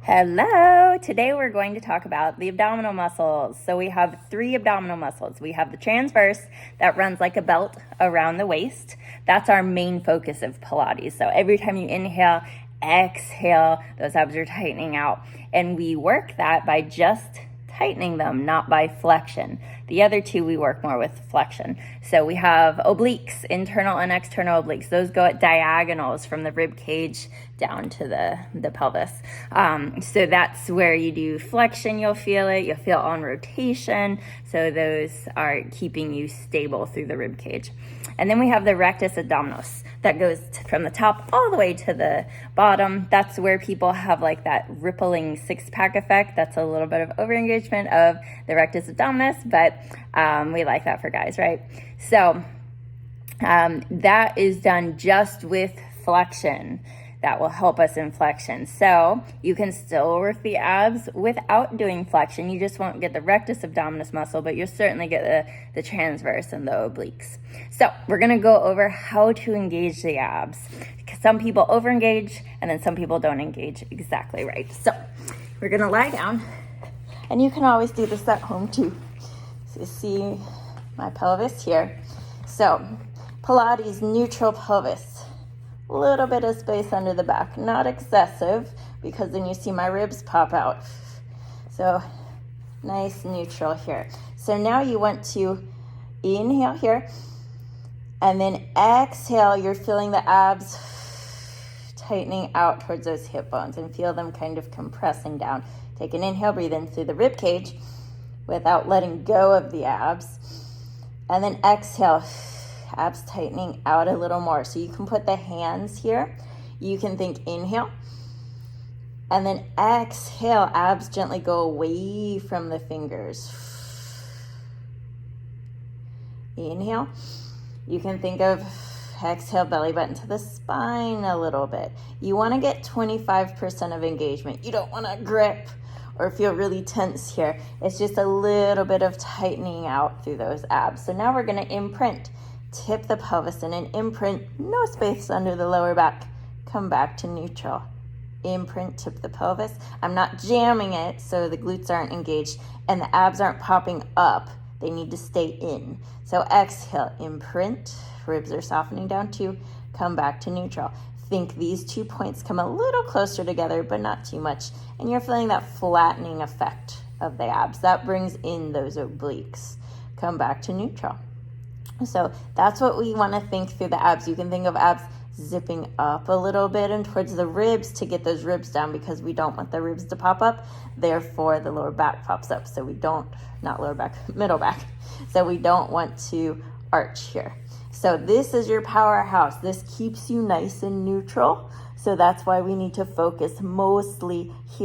Hello! Today we're going to talk about the abdominal muscles. So we have 3 abdominal muscles. We have the transverse that runs like a belt around the waist. That's our main focus of Pilates. So every time you inhale, exhale, those abs are tightening out. And we work that by just tightening them, not by flexion. The other 2 we work more with flexion. So we have obliques, internal and external obliques. Those go at diagonals from the rib cage down to the pelvis. So that's where you do flexion, you'll feel it. You'll feel on rotation. So those are keeping you stable through the rib cage. And then we have the rectus abdominis that goes from the top all the way to the bottom. That's where people have like that rippling 6-pack effect. That's a little bit of overengagement of the rectus abdominis, but we like that for guys, right? So that is done just with flexion. That will help us in flexion. So you can still work the abs without doing flexion. You just won't get the rectus abdominis muscle, but you'll certainly get the transverse and the obliques. So we're gonna go over how to engage the abs. Some people overengage and then some people don't engage exactly right. So we're gonna lie down, and you can always do this at home too. So you see my pelvis here. So Pilates neutral pelvis. A little bit of space under the back, not excessive, because then you see my ribs pop out. So nice neutral here. So now you want to inhale here, and then exhale. You're feeling the abs tightening out towards those hip bones and feel them kind of compressing down. Take an inhale, breathe in through the rib cage without letting go of the abs, and then exhale. Abs tightening out a little more. So you can put the hands here. You can think inhale. And then exhale, abs gently go away from the fingers. Inhale. You can think of exhale, belly button to the spine a little bit. You want to get 25% of engagement. You don't want to grip or feel really tense here. It's just a little bit of tightening out through those abs. So now we're going to imprint. Tip the pelvis in and imprint, no space under the lower back. Come back to neutral. Imprint, tip the pelvis. I'm not jamming it so the glutes aren't engaged and the abs aren't popping up. They need to stay in. So exhale, imprint. Ribs are softening down too. Come back to neutral. Think these 2 points come a little closer together, but not too much. And you're feeling that flattening effect of the abs. That brings in those obliques. Come back to neutral. So that's what we want to think through the abs. You can think of abs zipping up a little bit and towards the ribs to get those ribs down, because we don't want the ribs to pop up. Therefore, the lower back pops up. So we don't, not lower back, middle back. So we don't want to arch here. So this is your powerhouse. This keeps you nice and neutral. So that's why we need to focus mostly here.